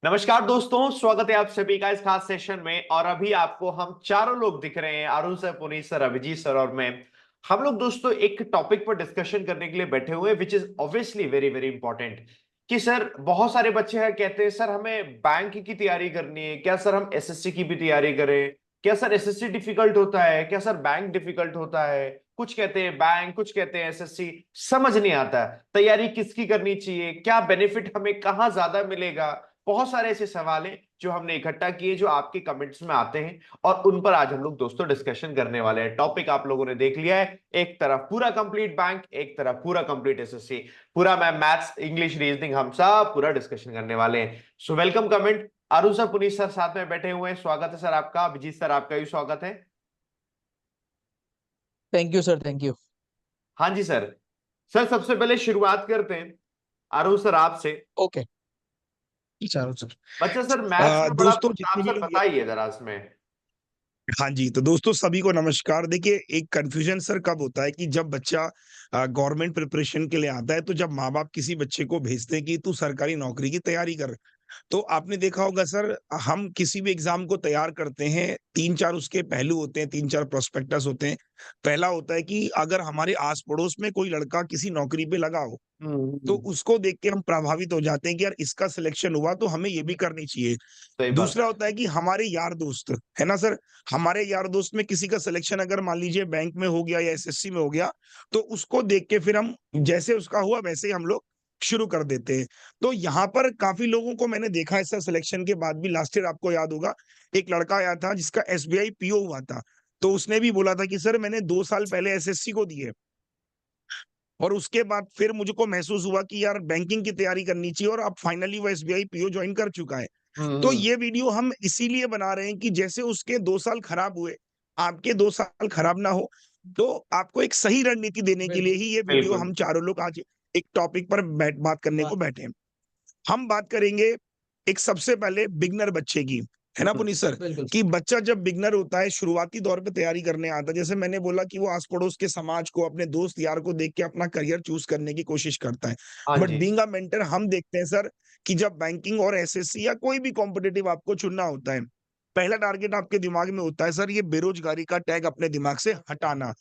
नमस्कार दोस्तों, स्वागत है आप सभी का इस खास सेशन में। और अभी आपको हम चारों लोग दिख रहे हैं, Arun sir, Puneet sir, Abhijeet sir और मैं। हम लोग दोस्तों एक टॉपिक पर डिस्कशन करने के लिए बैठे हुए हैं which is obviously very very important. कि सर बहुत सारे बच्चे हैं कहते हैं सर हमें बैंक की तैयारी करनी है, क्या सर हम एसएससी की भी तैयारी करें? क्या सर एसएससी डिफिकल्ट होता है? क्या सर बैंक डिफिकल्ट होता है? कुछ कहते हैं बैंक, कुछ कहते हैं एसएससी। समझ नहीं आता है तैयारी किसकी करनी चाहिए, क्या बेनिफिट हमें कहाँ ज्यादा मिलेगा। बहुत सारे ऐसे सवाल हैं जो हमने इकट्ठा किए, जो आपके कमेंट्स में आते हैं, और उन पर आज हम लोग दोस्तों डिस्कशन करने वाले हैं। टॉपिक आप लोगों ने देख लिया है, एक तरफ पूरा कंप्लीट बैंक, एक तरफ पूरा कंप्लीट एसएससी, पूरा मैम मैथ्स इंग्लिश रीजनिंग, हम सब पूरा डिस्कशन करने वाले हैं। So welcome comment. Arun sir, Puneet sir साथ में बैठे हुए हैं, स्वागत है सर आपका। अभिजीत सर आपका भी स्वागत है। Thank you sir, thank you. हाँ जी सर। सर सबसे पहले शुरुआत करते हैं अरुण सर आपसे। ओके, चारों सर। बच्चा सर मैथ्स में बड़ा दोस्तों कुछ आप जितने भी सर लोग बताइए जरा इसमें। हाँ जी, तो दोस्तों सभी को नमस्कार। देखिए, एक कन्फ्यूजन सर कब होता है कि जब बच्चा गवर्नमेंट प्रिपरेशन के लिए आता है, तो जब माँ बाप किसी बच्चे को भेजते हैं कि तू सरकारी नौकरी की तैयारी कर। तो आपने देखा होगा सर, हम किसी भी एग्जाम को तैयार करते हैं, तीन चार उसके पहलू होते हैं, तीन चार प्रोस्पेक्टस होते हैं। पहला होता है कि अगर हमारे आस पड़ोस में कोई लड़का किसी नौकरी पे लगा हो, तो हम्म। उसको देख के हम प्रभावित हो जाते हैं कि यार इसका सिलेक्शन हुआ तो हमें ये भी करनी चाहिए। सही बात दूसरा है। होता है कि हमारे यार दोस्त, है ना सर, हमारे यार दोस्त में किसी का सिलेक्शन अगर मान लीजिए बैंक में हो गया या एसएससी में हो गया, तो उसको देख के फिर हम जैसे उसका हुआ वैसे ही हम लोग शुरू कर देते हैं। तो यहाँ पर काफी लोगों को मैंने देखा है सर, सिलेक्शन के बाद भी। लास्ट ईयर आपको याद होगा, एक लड़का आया था जिसका एसबीआई पीओ हुआ था, तो उसने भी बोला था कि सर मैंने 2 साल पहले एसएससी को दिए, और उसके बाद फिर मुझको महसूस हुआ कि यार बैंकिंग की तैयारी करनी चाहिए, और अब फाइनली वो एसबीआई पीओ ज्वाइन कर चुका है। तो हम्म। ये वीडियो हम इसीलिए बना रहे हैं कि जैसे उसके 2 साल खराब हुए, आपके 2 साल खराब ना हो। तो आपको एक सही रणनीति देने के लिए ही ये वीडियो बिल्कुल। हम चारों लोग आज एक टॉपिक पर बात करने को बैठे हैं। हम बात करेंगे एक सबसे पहले बिगनर बच्चे की, है ना पुनीत सर, बिल्कुल। कि बच्चा जब बिगनर होता है, शुरुआती दौर पे तैयारी करने आता है, जैसे मैंने बोला कि वो आस पड़ोस के समाज को, अपने दोस्त यार को देख के अपना करियर चूज करने की कोशिश करता है। हाँ बट जी। बीइंग अ मेंटर हम देखते हैं सर कि जब बैंकिंग और एसएससी या कोई भी कॉम्पिटिटिव आपको चुनना होता है, पहला टारगेट आपके दिमाग में होता है सर ये बेरोजगारी का टैग अपने दिमाग से हटाना।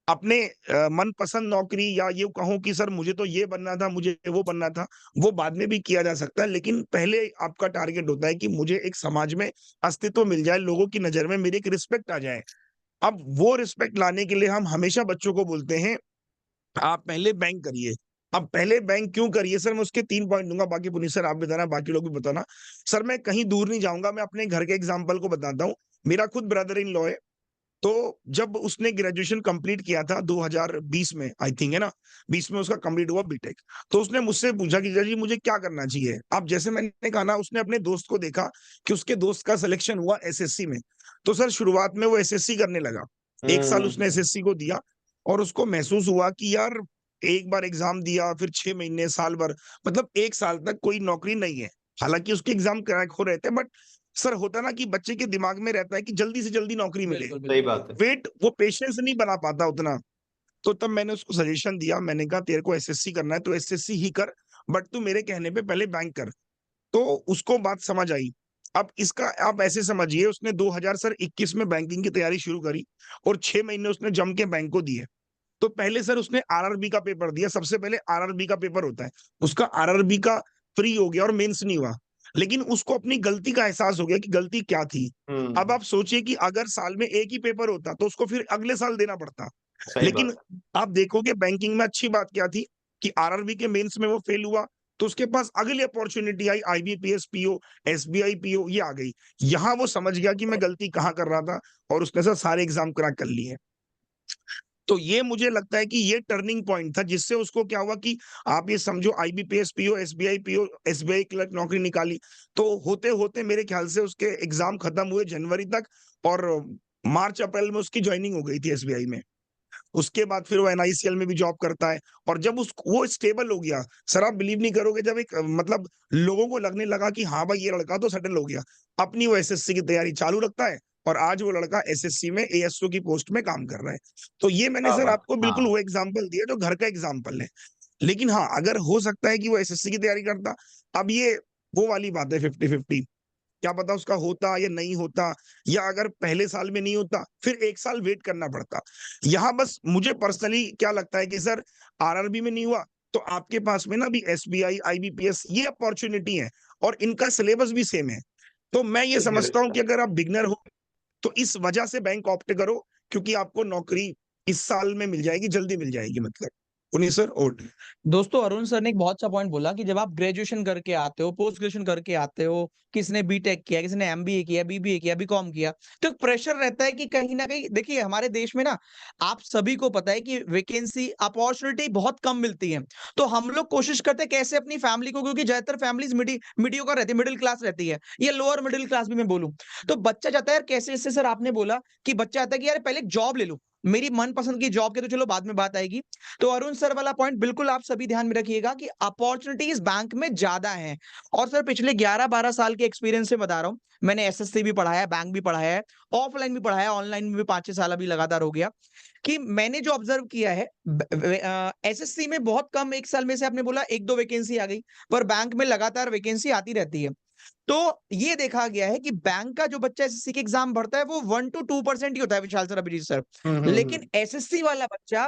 अपने मनपसंद नौकरी, या ये कहूँ कि सर मुझे तो ये बनना था, मुझे वो बनना था, वो बाद में भी किया जा सकता है, लेकिन पहले आपका टारगेट होता है कि मुझे एक समाज में अस्तित्व मिल जाए, लोगों की नजर में मेरी एक रिस्पेक्ट आ जाए। अब वो रिस्पेक्ट लाने के लिए हम हमेशा बच्चों को बोलते हैं आप पहले बैंक करिए। अब पहले बैंक क्यों करिए सर, मैं उसके 3 पॉइंट दूंगा, बाकी पुनीत सर आप बताना, बाकी लोग भी बताना। सर मैं कहीं दूर नहीं जाऊंगा, मैं अपने घर के एग्जाम्पल को बताता हूँ। मेरा खुद ब्रदर इन लॉ है। तो जब उसने ग्रेजुएशन कंप्लीट किया था 2020 में, आई थिंक, है ना, 20 में उसका कंप्लीट हुआ बीटेक। तो उसने मुझसे पूछा कि जी मुझे क्या करना चाहिए। अब जैसे मैंने कहा ना, उसने अपने दोस्त को देखा कि उसके दोस्त का सिलेक्शन हुआ एसएससी में, तो सर शुरुआत में वो एसएससी करने लगा। 1 साल उसने हम्म। एसएससी को दिया, और उसको महसूस हुआ कि यार एक बार एग्जाम दिया, फिर 6 महीने, साल भर, मतलब 1 साल तक कोई नौकरी नहीं है। हालांकि उसके एग्जाम क्रैक हो रहे थे, बट सर होता ना कि बच्चे के दिमाग में रहता है कि जल्दी से जल्दी नौकरी मिले, बिल्कुल सही बिल्कुल। बात है। वेट, वो पेशेंस नहीं बना पाता उतना। तो तब मैंने उसको सजेशन दिया, मैंने कहा तेरे को एसएससी करना है तो एसएससी ही कर, बट तू मेरे कहने पे पहले बैंक कर। तो उसको बात समझ आई। अब इसका आप ऐसे समझिए, उसने 2021 में बैंकिंग की तैयारी शुरू करी, और 6 महीने उसने जम के बैंक को दिए। तो पहले सर उसने आरआरबी का पेपर दिया, सबसे पहले आरआरबी का पेपर होता है, उसका आरआरबी का फ्री हो गया और मेंस नहीं हुआ। लेकिन उसको अपनी गलती का एहसास हो गया कि गलती क्या थी। अब हम्म। आप सोचिए कि अगर साल में एक ही पेपर होता तो उसको फिर अगले साल देना पड़ता। सही लेकिन बात है। आप देखोगे बैंकिंग में अच्छी बात क्या थी कि आरआरबी के मेंस में वो फेल हुआ, तो उसके पास अगली अपॉर्चुनिटी आई, आईबीपीएस पीओ, एसबीआई पीओ, ये आ गई। यहां वो समझ गया कि मैं गलती कहाँ कर रहा था, और उसने सर सारे एग्जाम क्रैक कर लिए। तो ये मुझे लगता है कि ये टर्निंग पॉइंट था, जिससे उसको क्या हुआ कि आप ये समझो IBPS PO, SBI PO, SBI clerk नौकरी निकाली। तो होते होते मेरे ख्याल से उसके एग्जाम खत्म हुए जनवरी तक, और मार्च अप्रैल में उसकी ज्वाइनिंग हो गई थी एसबीआई में। उसके बाद फिर वो एनआईसीएल में भी जॉब करता है। और जब उस वो स्टेबल हो गया, सर आप बिलीव नहीं करोगे, जब एक मतलब लोगों को लगने लगा कि हाँ भाई ये लड़का तो सेटल हो गया, अपनी वो एसएससी की तैयारी चालू रखता है, और आज वो लड़का एसएससी में एएसओ की पोस्ट में काम कर रहा है। तो ये मैंने क्या सर बात। आपको बिल्कुल हाँ। वो एग्जाम्पल दिया जो घर का एग्जाम्पल है। लेकिन हाँ, अगर हो सकता है कि वो एसएससी की तैयारी करता। अब ये वो वाली बात है 50-50। क्या पता उसका होता या नहीं होता, या अगर पहले साल में नहीं होता फिर 1 साल वेट करना पड़ता। यहाँ बस मुझे पर्सनली क्या लगता है कि सर आरआरबी में नहीं हुआ तो आपके पास में ना भी एसबीआई, आईबीपीएस ये अपॉर्चुनिटी है और इनका सिलेबस भी सेम है। तो मैं ये समझता हूँ कि अगर आप बिगनर हो तो इस वजह से बैंक ऑप्ट करो, क्योंकि आपको नौकरी इस साल में मिल जाएगी, जल्दी मिल जाएगी मतलब। उन्हीं सर और दोस्तों अरुण सर ने एक बहुत अच्छा पॉइंट बोला कि जब आप ग्रेजुएशन करके आते हो, पोस्ट ग्रेजुएशन करके आते हो, किसने बीटेक किया, किसने एमबीए किया, बीबीए किया, बीकॉम किया, तो एक प्रेशर रहता है कि कहीं ना कहीं देखिए हमारे देश में ना आप सभी को पता है कि वैकेंसी अपॉर्चुनिटी बहुत कम मिलती है। तो हम लोग कोशिश करते हैं कैसे अपनी फैमिली को, क्योंकि ज्यादातर फैमिलीज मीडियोकर रहती है, मिडिल क्लास रहती है, या लोअर मिडिल क्लास भी मैं बोलूं। तो बच्चा चाहता है यार कैसे, जैसे सर आपने बोला कि बच्चा चाहता है कि यार पहले जॉब ले लूं, मेरी मनपसंद की जॉब के, तो चलो बाद में बात आएगी। तो अरुण सर वाला पॉइंट बिल्कुल आप सभी ध्यान में रखिएगा कि अपॉर्चुनिटीज बैंक में ज्यादा हैं। और सर पिछले 11-12 साल के एक्सपीरियंस से बता रहा हूं, मैंने एसएससी भी पढ़ाया है, बैंक भी पढ़ाया है, ऑफलाइन भी पढ़ाया है, ऑनलाइन में भी 5-6 साल अभी लगातार हो गया, कि मैंने जो ऑब्जर्व किया है एसएससी में बहुत कम, एक साल में से आपने बोला 1-2 वैकेंसी आ गई, पर बैंक में लगातार वैकेंसी आती रहती है। तो ये देखा गया है कि बैंक का जो बच्चा एसएससी के एग्जाम भरता है वो 1 to 2% ही होता है, विशाल सर, अभिजीत सर। लेकिन एसएससी वाला बच्चा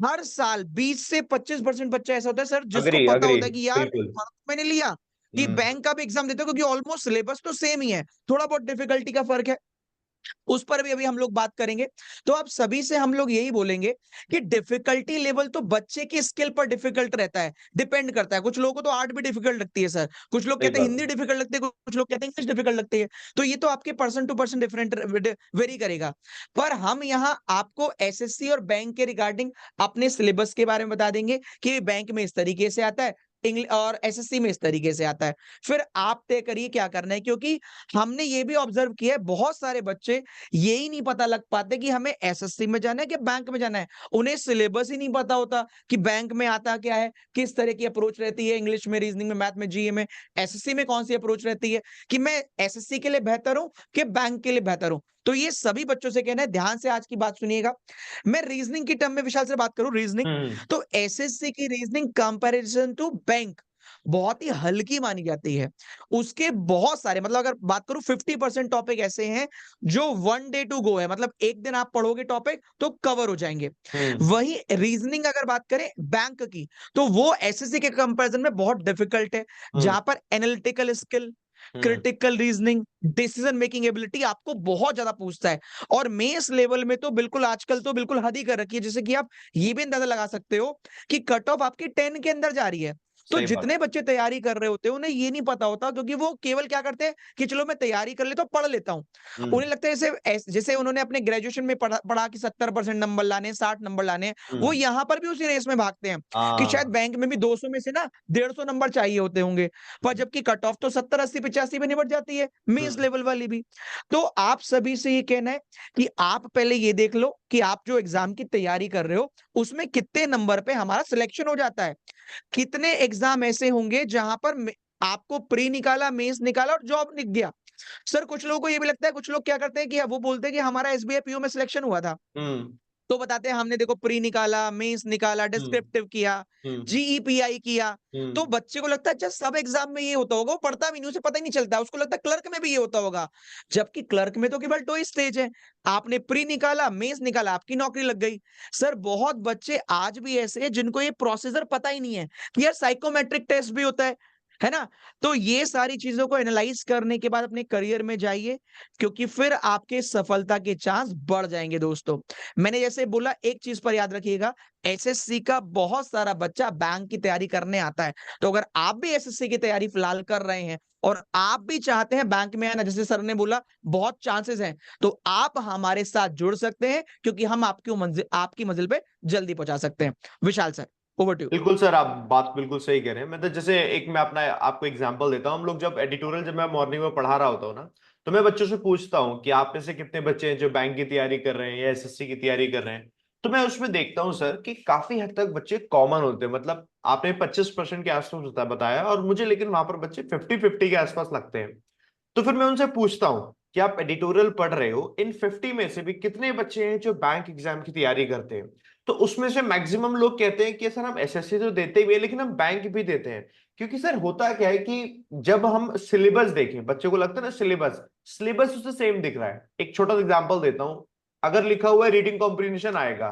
हर साल 20 से 25% बच्चा ऐसा होता है सर जिसको अग्री पता अग्री होता है कि यार बिल्कुल। मैंने लिया कि बैंक का भी एग्जाम देते हो, क्योंकि ऑलमोस्ट सिलेबस तो सेम ही है, थोड़ा बहुत डिफिकल्टी का फर्क है, उस पर भी अभी हम लोग बात करेंगे। तो आप सभी से हम लोग यही बोलेंगे कि डिफिकल्टी लेवल तो बच्चे की स्किल पर डिफिकल्ट रहता है, डिपेंड करता है। कुछ लोगों को तो आर्ट भी डिफिकल्ट लगती है सर, कुछ लोग सही कहते हैं बात हिंदी डिफिकल्ट लगती है, कुछ लोग कहते हैं इंग्लिश डिफिकल्ट लगती है। तो ये तो आपके person to person different vary करेगा। पर हम यहाँ आपको एसएससी और बैंक के रिगार्डिंग अपने सिलेबस के बारे में बता देंगे कि बैंक में इस तरीके से आता है, इंग्लिश और एसएससी में इस तरीके से आता है। फिर आप तय करिए क्या करना है, क्योंकि हमने ये भी ऑब्जर्व किया है बहुत सारे बच्चे यही नहीं पता लग पाते कि हमें एसएससी में जाना है कि बैंक में जाना है। उन्हें सिलेबस ही नहीं पता होता कि बैंक में आता क्या है, किस तरह की अप्रोच रहती है, इंग्लिश में, रीजनिंग में, मैथ में, जीए में, एसएससी में कौन सी अप्रोच रहती है, कि मैं एसएससी के लिए बेहतर हूं कि बैंक के लिए बेहतर हूं। तो ये सभी बच्चों से कहना है, ध्यान से आज की बात सुनिएगा। मैं रीजनिंग की टर्म में विशाल से बात करूं, रीजनिंग, हम्म। तो एसएससी की रीजनिंग कंपैरिजन टू बैंक बहुत ही हल्की मानी जाती है। उसके बहुत सारे, मतलब अगर बात करूं 50% टॉपिक ऐसे हैं जो 1 day टू गो है, मतलब एक दिन आप पढ़ोगे टॉपिक तो कवर हो जाएंगे। हम्म। वही रीजनिंग अगर बात करें बैंक की, तो वो एसएससी के कंपैरिजन में बहुत डिफिकल्ट है, हम्म। जहां पर analytical skill, hmm. Critical reasoning, decision making ability आपको बहुत ज्यादा पूछता है। और मेंस लेवल में तो बिल्कुल आजकल तो बिल्कुल हद ही कर रखी है, जैसे कि आप ये भी अंदाजा लगा सकते हो कि कट ऑफ आपकी 10 के अंदर जा रही है। तो सही बात। जितने बच्चे तैयारी कर रहे होते हैं उन्हें ये नहीं पता होता, क्योंकि वो केवल क्या करते हैं कि चलो मैं तैयारी कर लेता हूं, पढ़ लेता हूं। हम्म। उन्हें लगता है जैसे जैसे उन्होंने अपने ग्रेजुएशन में पढ़ा कि 70% नंबर लाने हैं, 60 नंबर लाने हैं, वो हम्म। यहाँ पर भी उसी रेस में भागते हैं कि शायद हाँ। बैंक में भी 200 में से ना 150 नंबर चाहिए होते होंगे, पर जबकि कट ऑफ तो 70, 80, 85 में निपट जाती है, मेंस हम्म। लेवल वाली भी। तो आप सभी से ये कहना है कि आप पहले ये देख लो कि आप जो एग्जाम की तैयारी कर रहे हो उसमें कितने नंबर पे हमारा सिलेक्शन हो जाता है। कितने एग्जाम ऐसे होंगे जहां पर आपको प्री निकाला, मेंस निकाला और जॉब निक गया। सर कुछ लोगों को ये भी लगता है, कुछ लोग क्या करते हैं कि वो बोलते हैं कि हमारा एसबीआई पीओ में सिलेक्शन हुआ था, हम्म। तो बताते हैं हमने देखो प्री निकाला, मेंस निकाला, हम्म। डिस्क्रिप्टिव किया, हम्म। जीईपीआई किया। तो हम्म। बच्चे को लगता है अच्छा सब एग्जाम में ये होता होगा, वो पढ़ता भी नहीं, उसे पता ही नहीं चलता, उसको लगता है क्लर्क में भी ये होता होगा, जबकि क्लर्क में तो केवल 2 स्टेज है। आपने प्री निकाला, मेंस निकाला, आपकी नौकरी लग गई। सर बहुत बच्चे आज भी ऐसे हैं जिनको ये प्रोसीजर पता ही नहीं है कि यार साइकोमेट्रिक टेस्ट भी होता है ना। तो ये सारी चीजों को एनालाइज करने के बाद अपने करियर में जाइए, क्योंकि फिर आपके सफलता के चांस बढ़ जाएंगे दोस्तों। मैंने जैसे बोला, एक चीज पर याद रखिएगा, एसएससी का बहुत सारा बच्चा बैंक की तैयारी करने आता है। तो अगर आप भी एसएससी की तैयारी फिलहाल कर रहे हैं और आप भी चाहते हैं बैंक में आना, जैसे सर ने बोला बहुत चांसेस हैं, तो आप हमारे साथ जुड़ सकते हैं, क्योंकि हम आपकी मंजिल पे जल्दी पहुंचा सकते हैं। विशाल सर, ओवर टू यू। बिल्कुल सर, आप बात बिल्कुल सही कह रहे हैं। मतलब जैसे एक मैं अपना आपको एग्जांपल देता हूँ। हम लोग जब एडिटोरियल, जब मैं मॉर्निंग में पढ़ा रहा होता हूँ ना, तो मैं बच्चों से पूछता हूँ कि आप में से कितने बच्चे हैं जो बैंक की तैयारी कर रहे हैं या एसएससी की तैयारी कर रहे हैं। तो मैं उसमें देखता हूँ सर कि काफी हद तक बच्चे कॉमन होते हैं। मतलब आपने 25% के आसपास बताया, और मुझे लेकिन वहां पर बच्चे 50-50 के आसपास लगते हैं। तो फिर मैं उनसे पूछता हूँ कि आप एडिटोरियल पढ़ रहे हो, इन 50 में से भी कितने बच्चे हैं जो बैंक एग्जाम की तैयारी करते हैं? तो उसमें से मैक्सिमम लोग कहते हैं कि सर हम एसएससी तो देते भी है, लेकिन हम बैंक भी देते हैं। क्योंकि सर होता क्या है कि जब हम सिलेबस देखें, बच्चे को लगता है ना सिलेबस सिलेबस उसे सेम दिख रहा है। एक छोटा सा एग्जांपल देता हूं, अगर लिखा हुआ है रीडिंग कॉम्प्रिहेंशन आएगा,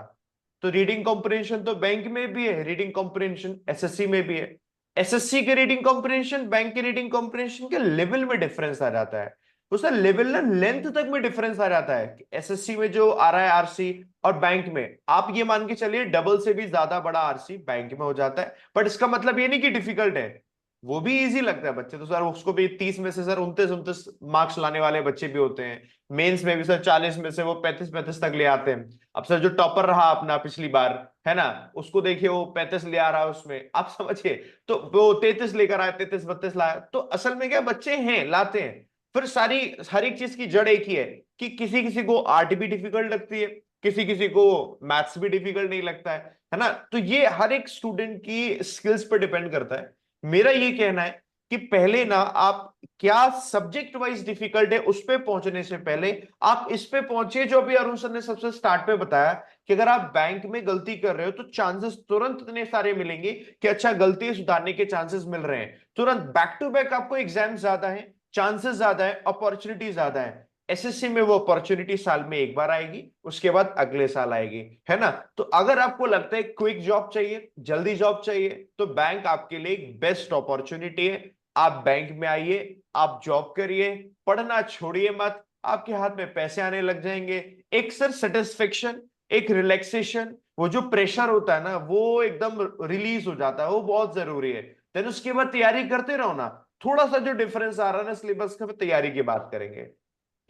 तो रीडिंग कॉम्प्रिहेंशन तो बैंक में भी है, रीडिंग कॉम्प्रिहेंशन एसएससी में भी है। एसएससी के रीडिंग कॉम्प्रिहेंशन बैंक के रीडिंग कॉम्प्रिहेंशन के लेवल में डिफरेंस आ जाता है, उसका लेवल ना लेंथ तक में डिफरेंस आ जाता है। एसएससी में जो आ रहा है आरसी और बैंक में, आप ये मान के चलिए डबल से भी ज्यादा बड़ा आरसी बैंक में हो जाता है। बट इसका मतलब ये नहीं कि डिफिकल्ट है, वो भी इजी लगता है बच्चे तो सर, उसको भी 30 में से सर 29 मार्क्स लाने वाले बच्चे भी होते हैं। मेंस में भी सर 40 में से वो 35 तक ले आते हैं। अब सर जो टॉपर रहा अपना पिछली बार, है ना, उसको देखिए वो 35 ले आ रहा है उसमें, आप समझिए। तो वो 33 लेकर आया, 33 32 लाया, तो असल में क्या बच्चे हैं लाते हैं। फिर सारी हर एक चीज की जड़ एक ही है कि किसी किसी को आर्ट भी डिफिकल्ट लगती है, किसी किसी को मैथ्स भी डिफिकल्ट नहीं लगता है ना। तो ये हर एक स्टूडेंट की स्किल्स पर डिपेंड करता है। मेरा ये कहना है कि पहले ना आप क्या सब्जेक्ट वाइज डिफिकल्ट है उस पे पहुंचने से पहले आप इस पे पहुंचिए, जो अभी अरुण सर ने सबसे स्टार्ट पे बताया कि अगर आप बैंक में गलती कर रहे हो तो चांसेस तुरंत इतने सारे मिलेंगे कि अच्छा गलती सुधारने के चांसेस मिल रहे हैं तुरंत, बैक टू बैक आपको एग्जाम ज्यादा है, चांसेस ज्यादा है, अपॉर्चुनिटी ज्यादा है। एसएससी में वो अपॉर्चुनिटी साल में एक बार आएगी, उसके बाद अगले साल आएगी, है ना। तो अगर आपको लगता है क्विक जॉब चाहिए, जल्दी जॉब चाहिए, तो बैंक आपके लिए एक बेस्ट अपॉर्चुनिटी है। आप बैंक में आइए, आप जॉब करिए, पढ़ना छोड़िए मत, आपके हाथ में पैसे आने लग जाएंगे। एक सर सेटिस्फेक्शन, एक रिलैक्सेशन, वो जो प्रेशर होता है ना वो एकदम रिलीज हो जाता है, वो बहुत जरूरी है। देन उसके बाद तैयारी करते रहो ना, थोड़ा सा जो डिफरेंस आ रहा है ना सिलेबस का, फिर तैयारी की बात करेंगे।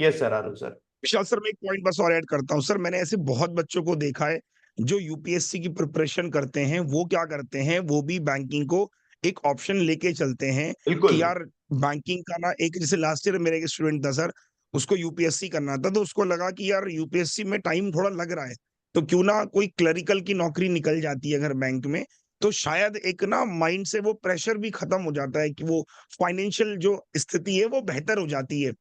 यस सर, आरू सर। विशाल सर, मैं एक पॉइंट बस और ऐड करता हूँ सर। मैंने ऐसे बहुत बच्चों को देखा है जो यूपीएससी की प्रिपरेशन करते हैं, वो क्या करते हैं, वो भी बैंकिंग को एक ऑप्शन लेके चलते हैं बिल्कुल। कि यार बैंकिंग का ना, एक जैसे लास्ट ईयर मेरे एक स्टूडेंट था सर, उसको यूपीएससी करना था, तो उसको लगा कि यार यूपीएससी में टाइम थोड़ा लग रहा है, तो क्यों ना कोई क्लरिकल की नौकरी निकल जाती है अगर बैंक में, तो शायद एक ना माइंड से वो प्रेशर भी खत्म हो जाता है कि वो फाइनेंशियल जो स्थिति है वो बेहतर हो जाती है।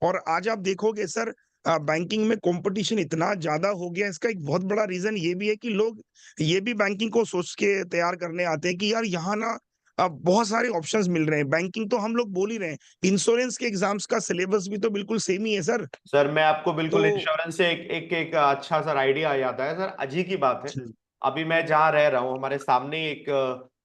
और आज आप देखोगे सर, बैंकिंग में कंपटीशन इतना ज्यादा हो गया, इसका एक बहुत बड़ा रीजन ये भी है कि लोग ये भी बैंकिंग को सोच के तैयार करने आते हैं कि यार यहाँ ना बहुत सारे ऑप्शंस मिल रहे हैं। बैंकिंग तो हम लोग बोल ही रहे हैं, इंश्योरेंस के एग्जाम्स का सिलेबस भी तो बिल्कुल सेम ही है सर। सर मैं आपको तो बिल्कुल इंश्योरेंस से एक अच्छा सर आइडिया आ जाता है सर, अजी की बात है। अभी मैं जहाँ रह रहा हूँ, हमारे सामने एक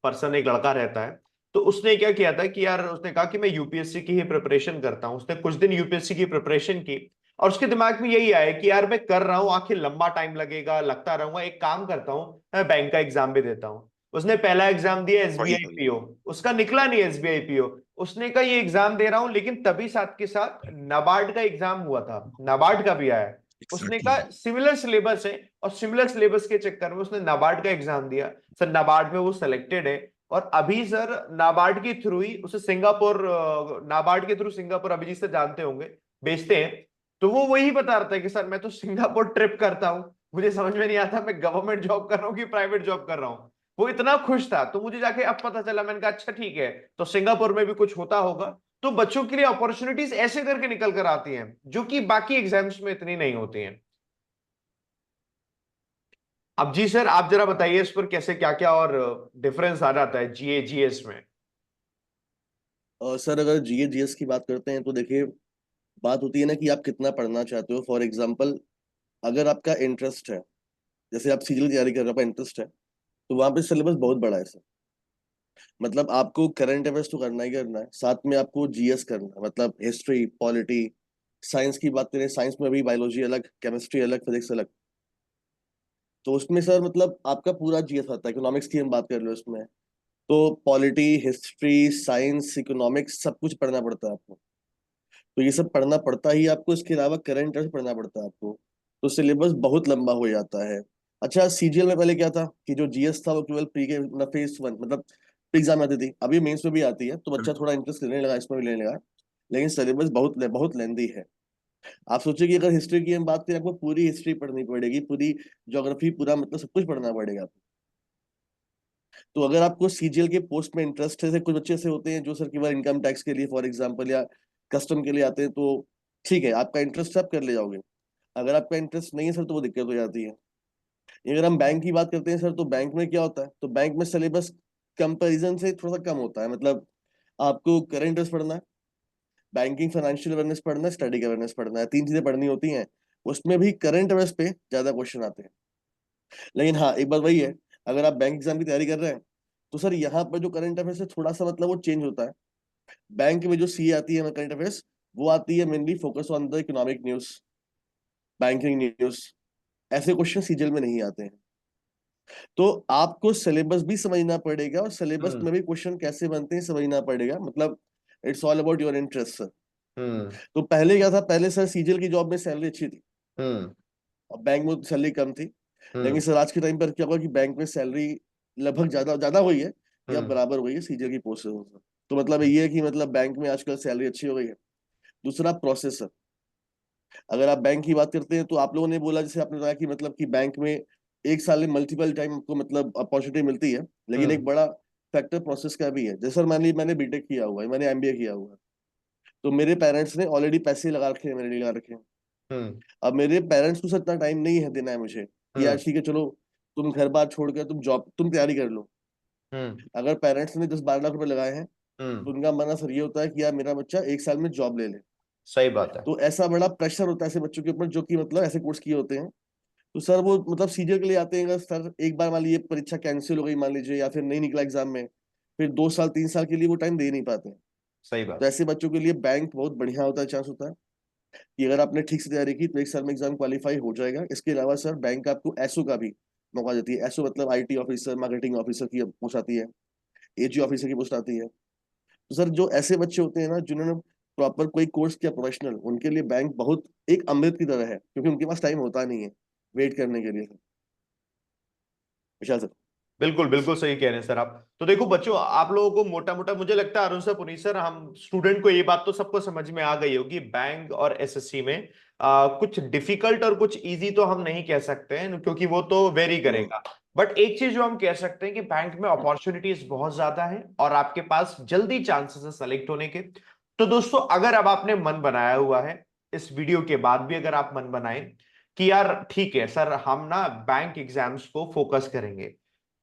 पर्सन, एक लड़का रहता है। तो उसने क्या किया था कि यार उसने कहा कि मैं यूपीएससी की ही प्रिपरेशन करता हूँ, उसने कुछ दिन यूपीएससी की प्रिपरेशन की, और उसके दिमाग में यही आया कि यार मैं कर रहा हूँ, आखिर लंबा टाइम लगेगा, लगता रहूंगा, एक काम करता हूँ मैं बैंक का एग्जाम भी देता हूँ। उसने पहला एग्जाम दिया वही एसबीआई पीओ, उसका निकला नहीं एसबीआई पीओ। उसने कहा ये एग्जाम दे रहा हूं, लेकिन तभी साथ के साथ नाबार्ड का एग्जाम हुआ था, नाबार्ड का भी आया। उसने एग्जैक्टली। कहा सिमिलर सिलेबस है, और सिमिलर सिलेबस के चक्कर में उसने नाबार्ड का एग्जाम दिया। सर नाबार्ड में वो सिलेक्टेड है, और अभी सर नाबार्ड के थ्रू ही उसे सिंगापुर, नाबार्ड के थ्रू सिंगापुर, अभिजीत से जानते होंगे, भेजते हैं। तो वो वही बता रहा था कि सर मैं तो सिंगापुर ट्रिप करता हूँ, मुझे समझ में नहीं आता मैं गवर्नमेंट जॉब कर रहा हूँ कि प्राइवेट जॉब कर रहा हूँ। वो इतना खुश था, तो मुझे जाके अब पता चला, मैंने कहा अच्छा ठीक है, तो सिंगापुर में भी कुछ होता होगा। तो बच्चों के लिए अपॉर्चुनिटीज ऐसे करके निकल कर आती हैं जो कि बाकी एग्जाम्स में इतनी नहीं होती हैं। अब जी सर आप जरा बताइए इस पर कैसे क्या क्या और डिफरेंस आ जाता है जीए जीएस में। सर अगर जीए जीएस की बात करते हैं तो देखिए, बात होती है ना कि आप कितना पढ़ना चाहते हो। फॉर एग्जांपल, अगर आपका इंटरेस्ट है, जैसे आप सीजीएल की तैयारी कर रहे हो, आपका इंटरेस्ट है, तो वहां पे सिलेबस बहुत बड़ा है सर। मतलब आपको करंट अफेयर्स तो करना ही करना है, साथ में आपको जीएस करना है, मतलब हिस्ट्री, पॉलिटी, साइंस की बात करें, साइंस में भी बायोलॉजी अलग, केमिस्ट्री अलग, फिजिक्स अलग। तो उसमें सर मतलब आपका पूरा जीएस आता है। इकोनॉमिक्स की हम बात कर रहे हो उसमें, तो पॉलिटी, हिस्ट्री, साइंस, इकोनॉमिक्स सब कुछ पढ़ना पड़ता है आपको। तो ये सब पढ़ना पड़ता ही आपको, इसके अलावा करंट अफेयर्स पढ़ना पड़ता है आपको। तो सिलेबस बहुत लंबा हो जाता है। अच्छा, सीजीएल में पहले क्या था कि जो जीएस था वो केवल प्री के मतलब फेज वन, मतलब प्री एग्जाम आती थी, अभी मेंस में भी आती है, तो बच्चा थोड़ा इंटरेस्ट लेने लगा, इसमें भी लेने लगा। लेकिन सिलेबस बहुत बहुत लेंदी है। आप सोचिए कि अगर हिस्ट्री की हम बात करें, आपको पूरी हिस्ट्री पढ़नी पड़ेगी, पूरी ज्योग्राफी, पूरा मतलब सब कुछ पढ़ना पड़ेगा आपको। तो अगर आपको सीजीएल के पोस्ट में इंटरेस्ट है, जैसे कुछ बच्चे ऐसे होते हैं जो सर केवल इनकम टैक्स के लिए फॉर एग्जाम्पल या कस्टम के लिए आते हैं, तो ठीक है, आपका इंटरेस्ट आप कर ले जाओगे। अगर आपका इंटरेस्ट नहीं है सर, तो वो दिक्कत हो जाती है। अगर हम बैंक की बात करते हैं सर, तो बैंक में क्या होता है, तो बैंक में सिलेबस कंपैरिजन से थोड़ा सा कम होता है। मतलब आपको करंट अफेयर्स पढ़ना है, बैंकिंग फाइनेंशियल अवेयरनेस पढ़ना है, स्टडी अवेयरनेस पढ़ना है, 3 चीजें पढ़नी होती हैं। उसमें भी करंट अफेयर्स पे ज्यादा क्वेश्चन आते हैं। लेकिन हाँ, एक बात वही है, अगर आप बैंक एग्जाम की तैयारी कर रहे हैं तो सर यहाँ पर जो करंट अफेयर्स है थोड़ा सा मतलब वो चेंज होता है। बैंक में जो सी आती है करंट अफेयर्स, वो आती है mainly focus on the economic news, banking news. ऐसे क्वेश्चन सीजीएल में नहीं आते हैं। तो आपको सिलेबस भी समझना पड़ेगा और सिलेबस में भी क्वेश्चन कैसे बनते हैं समझना पड़ेगा। मतलब it's all about your interest sir. तो पहले क्या था, पहले सर सीजीएल की जॉब में सैलरी अच्छी थी और बैंक में सैलरी कम थी। लेकिन सर आज के टाइम पर क्या होगा कि बैंक में सैलरी लगभग ज्यादा ज्यादा हुई है या बराबर हुई है सीजीएल की पोस्ट से। तो मतलब ये है कि मतलब बैंक में आजकल सैलरी अच्छी हो गई है। दूसरा प्रोसेस सर, अगर आप बैंक की बात करते हैं तो आप लोगों ने बोला, जैसे आपने बताया कि मतलब कि बैंक में एक साल में मल्टीपल टाइम आपको मतलब अपॉर्चुनिटी मिलती है, लेकिन एक बड़ा फैक्टर प्रोसेस का भी है। जैसे सर मान लीजिए मैंने बीटेक किया हुआ है, मैंने एमबीए किया हुआ है, तो मेरे पेरेंट्स ने ऑलरेडी पैसे लगा रखे हैं, मेरे लिए लगा रखे हैं। अब मेरे पेरेंट्स को इतना टाइम नहीं है देना है मुझे कि यार ठीक है चलो तुम घर बार छोड़ कर तुम तैयारी कर लो। अगर पेरेंट्स ने 10-12 लाख रुपए लगाए हैं तो उनका मानना सर ये होता है कि यार मेरा बच्चा 1 साल में जॉब ले ले। सही बात है। तो ऐसा बड़ा प्रेशर होता है ऐसे बच्चों के ऊपर जो कि मतलब ऐसे कोर्स किए होते हैं। तो सर वो मतलब सीजीएल के लिए आते हैं, अगर सर एक बार मान लीजिए परीक्षा कैंसिल हो गई मान लीजिए, या फिर नहीं निकला एग्जाम में, फिर 2 साल 3 साल के लिए वो टाइम दे नहीं पाते हैं। सही तो बात। ऐसे बच्चों के लिए बैंक बहुत बढ़िया होता है, चांस होता है कि अगर आपने ठीक से तैयारी की तो 1 साल में एग्जाम क्वालिफाई हो जाएगा। इसके अलावा सर बैंक आपको एसओ का भी मौका देती है। एसओ मतलब आईटी ऑफिसर, मार्केटिंग ऑफिसर की पोस्ट आती है, एजी ऑफिसर की पोस्ट आती है। तो सर जो ऐसे बच्चे होते हैं ना जिन्होंने प्रॉपर कोई कोर्स किया प्रोफेशनल, उनके लिए बैंक बहुत एक अमृत की तरह है, क्योंकि उनके पास टाइम होता नहीं है वेट करने के लिए। विशाल सर। बिल्कुल बिल्कुल सही कह रहे हैं सर आप। तो देखो बच्चों, आप लोगों को मोटा मोटा मुझे लगता है अरुण सर, पुनीत सर, हम स्टूडेंट को ये बात तो सबको समझ में आ गई होगी, बैंक और एसएससी में कुछ डिफिकल्ट और कुछ इजी तो हम नहीं कह सकते हैं, क्योंकि वो तो वेरी करेगा। बट एक चीज जो हम कह सकते हैं कि बैंक में अपॉर्चुनिटीज बहुत ज्यादा है और आपके पास जल्दी चांसेस है सेलेक्ट होने के। तो दोस्तों, अगर अब आपने मन बनाया हुआ है, इस वीडियो के बाद भी अगर आप मन बनाए कि यार ठीक है सर, हम ना बैंक एग्जाम्स को फोकस करेंगे,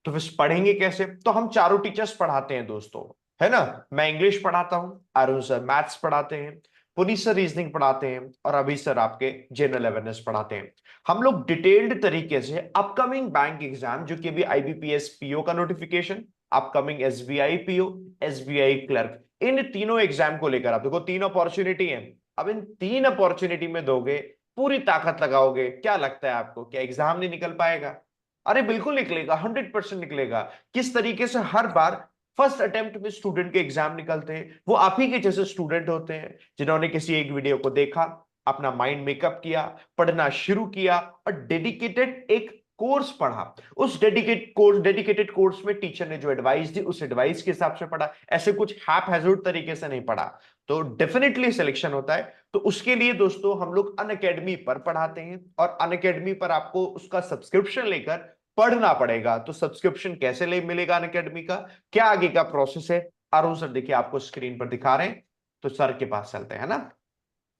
तो फिर पढ़ेंगे कैसे? तो हम चारों टीचर्स पढ़ाते हैं दोस्तों, है ना। मैं इंग्लिश पढ़ाता हूं, अरुण सर मैथ्स पढ़ाते हैं, पुनीत सर रीजनिंग पढ़ाते हैं और अभी सर आपके जनरल अवेयरनेस पढ़ाते हैं। हम लोग डिटेल्ड तरीके से अपकमिंग बैंक एग्जाम, जो कि अभी आईबीपीएस पीओ का notification, upcoming SBI PO, SBI clerk, इन तीनों एग्जाम को लेकर, आप देखो 3 अपॉर्चुनिटी है। अब इन 3 अपॉर्चुनिटी में दोगे, पूरी ताकत लगाओगे, क्या लगता है आपको, क्या एग्जाम नहीं निकल पाएगा? अरे बिल्कुल निकलेगा, 100% निकलेगा। किस तरीके से हर बार फर्स्ट अटेम्प्ट में स्टूडेंट के एग्जाम निकलते हैं, वो आप ही के जैसे स्टूडेंट होते हैं जिन्होंने किसी एक वीडियो को देखा, अपना माइंड मेकअप किया, पढ़ना शुरू किया और डेडिकेटेड एक कोर्स पढ़ा। उस डेडिकेटेड कोर्स में टीचर ने जो एडवाइस दी, उस एडवाइस के हिसाब से पढ़ा, ऐसे कुछ हैप तरीके से नहीं पढ़ा। तो डेफिनेटली सिलेक्शन होता है। तो उसके लिए दोस्तों हम लोग अनअकैडमी पर पढ़ाते हैं और अनअकैडमी पर आपको उसका सब्सक्रिप्शन लेकर पढ़ना पड़ेगा। तो सब्सक्रिप्शन कैसे ले मिलेगा अनअकैडमी का, क्या आगे का प्रोसेस है, अरुण सर देखिए आपको स्क्रीन पर दिखा रहे हैं। तो सर के पास चलते हैं ना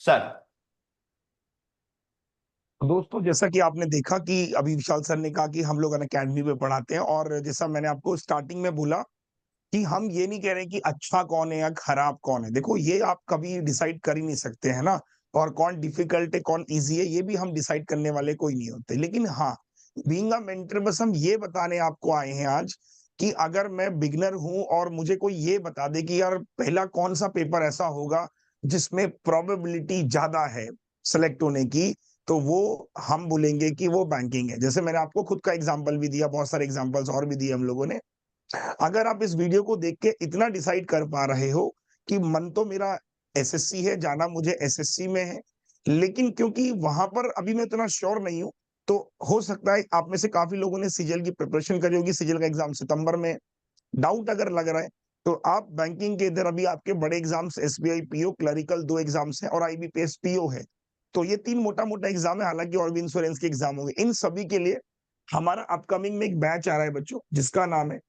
सर। दोस्तों जैसा कि आपने देखा कि अभी विशाल सर ने कहा कि हम लोग अनअकैडमी पे पढ़ाते हैं, और जैसा मैंने आपको स्टार्टिंग में बोला कि हम ये नहीं कह रहे कि अच्छा कौन है या खराब कौन है। देखो ये आप कभी डिसाइड कर ही नहीं सकते है ना, और कौन डिफिकल्ट है कौन इजी है ये भी हम डिसाइड करने वाले कोई नहीं होते। लेकिन हाँ, बीइंग अ मेंटर बस हम ये बताने आपको आए हैं आज कि अगर मैं बिगनर हूं और मुझे कोई ये बता दे कि यार पहला कौन सा पेपर ऐसा होगा जिसमें प्रोबेबिलिटी ज्यादा है सेलेक्ट होने की, तो वो हम बोलेंगे कि वो बैंकिंग है। जैसे मैंने आपको खुद का एग्जांपल भी दिया, बहुत सारे एग्जांपल्स और भी दिए हम लोगों ने। अगर आप इस वीडियो को देख के इतना डिसाइड कर पा रहे हो कि मन तो मेरा एसएससी है, जाना मुझे एसएससी में है, लेकिन क्योंकि वहां पर अभी मैं इतना श्योर नहीं हूं, तो हो सकता है आप में से काफी लोगों ने सीजीएल की प्रिपरेशन करी होगी, सीजीएल का एग्जाम सितंबर में, डाउट अगर लग रहा है तो आप बैंकिंग के इधर अभी आपके बड़े exams SBI PO clerical 2 exams हैं और आईबीपीएस पीओ है। तो ये 3 मोटा मोटा एग्जाम है, हालांकि और भी इंश्योरेंस के एग्जाम होंगे। इन सभी के लिए हमारा अपकमिंग में एक बैच आ रहा है बच्चों, जिसका नाम है,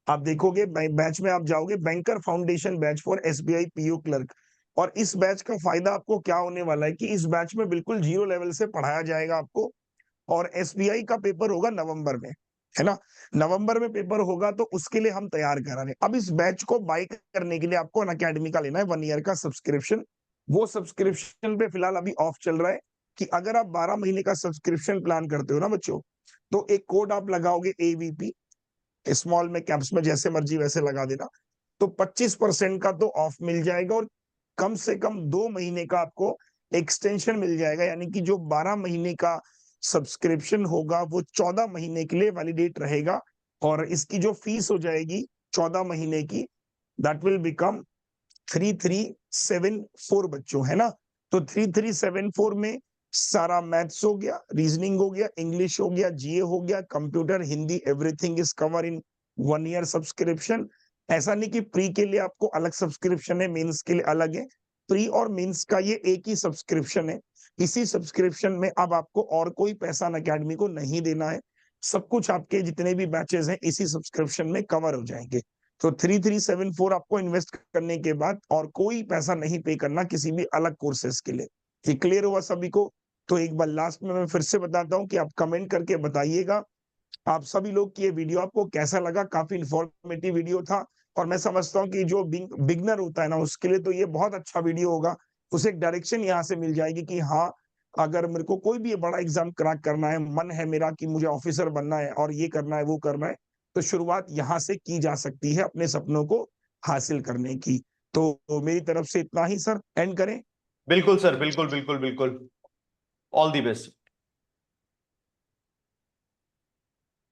आप देखोगे बैच में आप जाओगे, banker foundation batch for SBI PO clerk. और इस बैच का फायदा आपको क्या होने वाला है कि इस बैच में बिल्कुल जीरो लेवल से पढ़ाया जाएगा आपको, और एसबीआई का पेपर होगा नवंबर में। है ना। नवंबर में पेपर होगा तो उसके लिए हम तैयार करा रहे हैं। अब इस बैच को बाय करने के लिए आपको अनअकैडमी का लेना है 1 ईयर का सब्सक्रिप्शन। वो सब्सक्रिप्शन पे फिलहाल अभी ऑफ चल रहा है कि अगर आप 12 महीने का सब्सक्रिप्शन प्लान करते हो ना बच्चों, तो एक कोड आप लगाओगे AVP, स्मॉल में कैप्स में जैसे मर्जी वैसे लगा देना, तो 25% का तो ऑफ मिल जाएगा और कम से कम 2 महीने का आपको एक्सटेंशन मिल जाएगा। यानी कि जो 12 महीने का सब्सक्रिप्शन होगा वो 14 महीने के लिए वैलिडेट रहेगा और इसकी जो फीस हो जाएगी 14 महीने की, दैट विल बिकम 3374 बच्चों, है ना। तो 3374 में सारा मैथ्स हो गया, रीजनिंग हो गया, इंग्लिश हो गया, GA हो गया, computer, Hindi, everything is cover in 1 year subscription. ऐसा नहीं कि प्री के लिए आपको अलग सब्सक्रिप्शन है, मेंस के लिए अलग है। प्री और मेंस का ये एक ही सब्सक्रिप्शन है। इसी सब्सक्रिप्शन में अब आपको और कोई पैसा अनअकैडमी को नहीं देना है। सब कुछ आपके जितने भी बैचेस हैं इसी सब्सक्रिप्शन में कवर हो जाएंगे। तो 3374 आपको इन्वेस्ट करने के बाद और कोई पैसा नहीं पे करना किसी भी अलग कोर्सेज के लिए। ये क्लियर हुआ सभी को? तो एक बार लास्ट में मैं फिर से बताता हूँ कि आप कमेंट करके बताइएगा आप सभी लोग की ये वीडियो आपको कैसा लगा। काफी इंफॉर्मेटिव वीडियो था और मैं समझता हूँ कि जो बिगनर होता है ना उसके लिए तो ये बहुत अच्छा वीडियो होगा। उसे एक डायरेक्शन यहाँ से मिल जाएगी कि हाँ, अगर मेरे को कोई भी ये बड़ा एग्जाम क्रैक करना है, मन है मेरा कि मुझे ऑफिसर बनना है और ये करना है वो करना है, तो शुरुआत यहाँ से की जा सकती है अपने सपनों को हासिल करने की। तो मेरी तरफ से इतना ही सर, एंड करें। बिल्कुल सर, बिल्कुल बिल्कुल बिल्कुल। All the best.